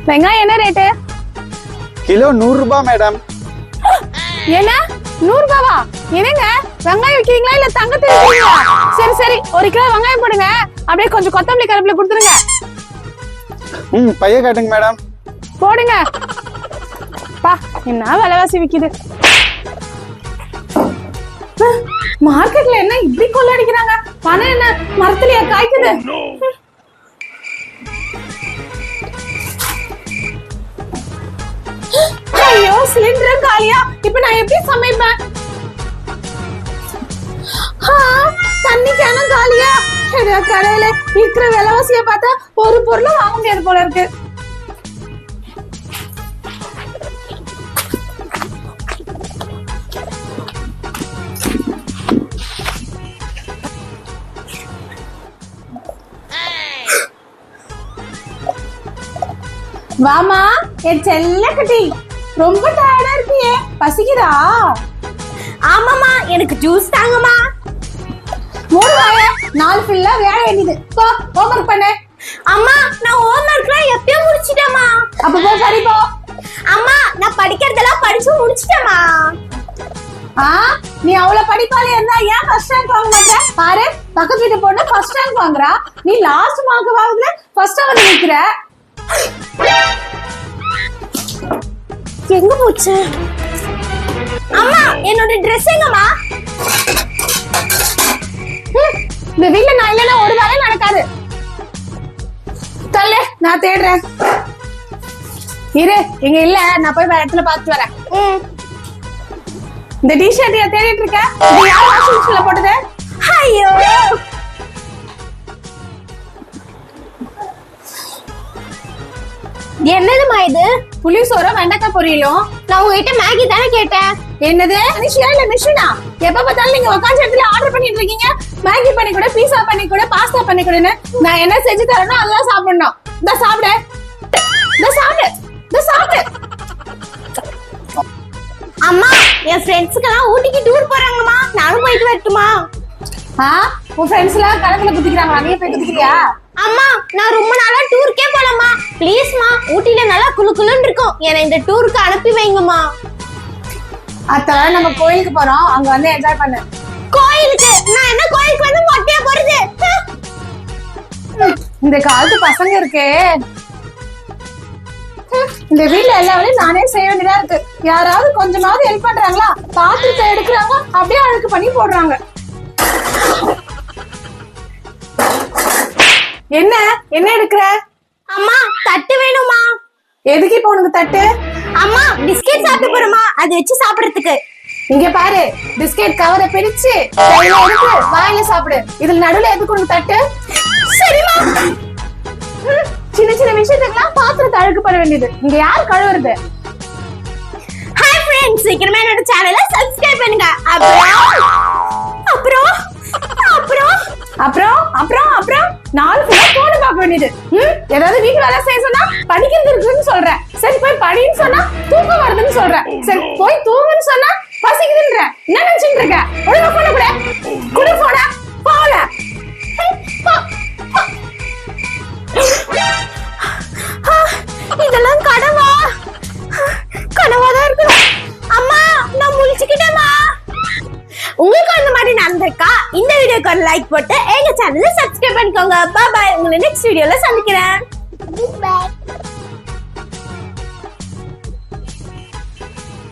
வெங்காயம் என்ன rate? Kilo 100 ரூபாய் மேடம். என்ன 100 ரூபாவா? என்னங்க வெங்காயம் விக்கிறீங்களா இல்ல தங்கத்தை விக்கிறீங்களா? சரி சரி 1 கிலோ வெங்காயம் போடுங்க. அப்படியே கொஞ்சம் கொத்தமல்லி கருவேப்பிலை கொடுத்துருங்க. பைய காட்டுங்க மேடம். போடுங்க. பா என்ன விலைவாசி விக்குது. மார்க்கெட்ல என்ன இப்படி கொள்ளடிக்கிறாங்க? பணம் என்ன மரத்துலயா காய்க்குது? ஐயோ சிலிண்டர் காலியா, இப்ப நான் எப்படி சமைப்பேன்? தண்ணி கேனும் காலியா. கடையில இருக்கிற விலைவாசிய பார்த்தா ஒரு பொருளும் வாங்க முடியாது போல இருக்கு. வாமா என் செல்ல குட்டி, ரொம்ப டயர்டா இருக்கியே, பசிக்குதா? ஆமாமா, எனக்கு ஜூஸ் தாங்கம்மா. மூணு வாய நாலு ஃபுல்லா வேலை வேண்டியது. போ ஹோம்வொர்க் பண்ணு. அம்மா நான் ஹோம்வொர்க்லாம் எப்பயோ முடிச்சிட்டேம்மா. அப்ப போ சரி போ. அம்மா நான் படிக்கிறதெல்லாம் படிச்சு முடிச்சிட்டேம்மா. நீ அவ்வளவு படிப்பாளி இருந்தா ஏன் ஃபர்ஸ்ட் ரேங்க் வாங்க மாட்டே? பாரு பக்கத்து வீட்டு பொண்ணு ஃபர்ஸ்ட் ரேங்க் வாங்குறா, நீ லாஸ்ட் மார்க் வாங்குற, ஃபர்ஸ்ட் வந்து நிக்கிற. எங்க போச்சு? அம்மா என்னோட Dress எங்கம்மா? இந்த வீட்ல நான் இல்லைன்னா ஒரு வேலையும் நடக்காது. தள்ளு நான் தேடுறேன். இரு இங்க இல்ல, நான் போய் வேற இடத்துல பார்த்து வரேன். இந்த டி-ஷர்ட் தேடிட்டு இருக்க, இது யார் வாஷிங் மிஷின்ல போட்டது? ஐயோ என்னதுமா இது? புளி சோறும் வெண்டைக்காய் பொரியலும். நான் உங்ககிட்ட மேகி தானே கேட்டேன். என்னது மனுஷியா இல்ல மிஷினா? எப்ப பார்த்தாலும் நீங்க உட்கார்ந்த இடத்துல ஆர்டர் பண்ணிட்டு இருக்கீங்க. மேகி பண்ணி கூட, பீஸா பண்ணி கூட, பாஸ்தா பண்ணி கூடன்னு நான் என்ன செஞ்சு தரணும் அதெல்லாம் சாப்பிடணும். இந்த சாப்பிடு, இந்த சாப்பிடு, இந்த சாப்பிடு. அம்மா என் ஃப்ரெண்ட்ஸ்க்கெல்லாம் ஊட்டிக்கு டூர் போறாங்கம்மா, நானும் போயிட்டு வரட்டுமா? உன் ஃப்ரெண்ட்ஸ் எல்லாம் கடத்துல குதிக்கிறாங்களா, நீ போய் குதிக்கிறியா? அம்மா நான் ரொம்ப நாளா டூருக்கே போலம்மா, ப்ளீஸ்மா. ஊட்டில நல்லா குளு குளுன்னு இருக்கும், என்னை இந்த டூருக்கு அனுப்பி வைங்கம்மா. அதான் நம்ம கோயிலுக்கு போறோம், அங்க வந்து என்ஜாய் பண்ணு. கோயிலுக்கு? நான் என்ன கோயிலுக்கு வந்து மொட்டையா போறது? இந்த காலத்து பசங்க இருக்கே, இந்த வீட்ல எல்லா வேலையும் நானே செய்ய வேண்டியதா இருக்கு. யாராவது கொஞ்சமாவது ஹெல்ப் பண்றாங்களா? பாத்திரத்தை எடுக்கிறாங்க, அப்படியே அழுக்கு பண்ணி போடுறாங்க. என்ன என்ன எடுக்கிற? அம்மா தட்டு வேணுமா? எதுக்கு இப்ப உனக்கு தட்டு? அம்மா பிஸ்கெட் சாப்பிட்டு போறோமா, அது வச்சு சாப்பிடறதுக்கு. இங்க பாரு, பிஸ்கெட் கவரை பிரிச்சு கையில எடுத்து வாயில சாப்பிடு. இதுல நடுவுல எதுக்கு உனக்கு தட்டு? சரிமா. சின்ன சின்ன விஷயத்துக்கெல்லாம் பாத்திரத்தை அழுக்கு பண்ண வேண்டியது, இங்க யார் கழுவுறது? ஹாய் ஃப்ரெண்ட்ஸ், சீக்கிரமா என்னோட சேனலை சப்ஸ்கிரைப் பண்ணுங்க. அப்புறம் அப்புறம் அப்புறம் அப்புறம் அப்புறம் நாலு ஃபுல்லா போன் பார்க்க வேண்டியது. ஏதாவது வீட்டு வேலை செய்ய சொன்னா படிக்கிறது இருக்குன்னு சொல்றேன். சரி போய் படின்னு சொன்னா தூக்கம் வருதுன்னு சொல்றேன். சரி போய் தூங்குன்னு சொன்னா பசிக்குதுன்ற. என்ன நினைச்சிட்டு இருக்க? ஒழுங்கா போன கூட குடு போன போல. இதெல்லாம் கனவா? கனவாதான் இருக்கு. அம்மா நான் முழிச்சுக்கிட்டேம்மா. உங்களுக்கு அந்த மாதிரி நடந்திருக்கா? இந்த வீடியோக்கு ஒரு லைக் போட்டு எங்க சேனலை சப்ஸ்கிரைப் பண்ணிக்கோங்க. பாய் பாய். உங்களை நெக்ஸ்ட் வீடியோல சந்திக்கிறேன்.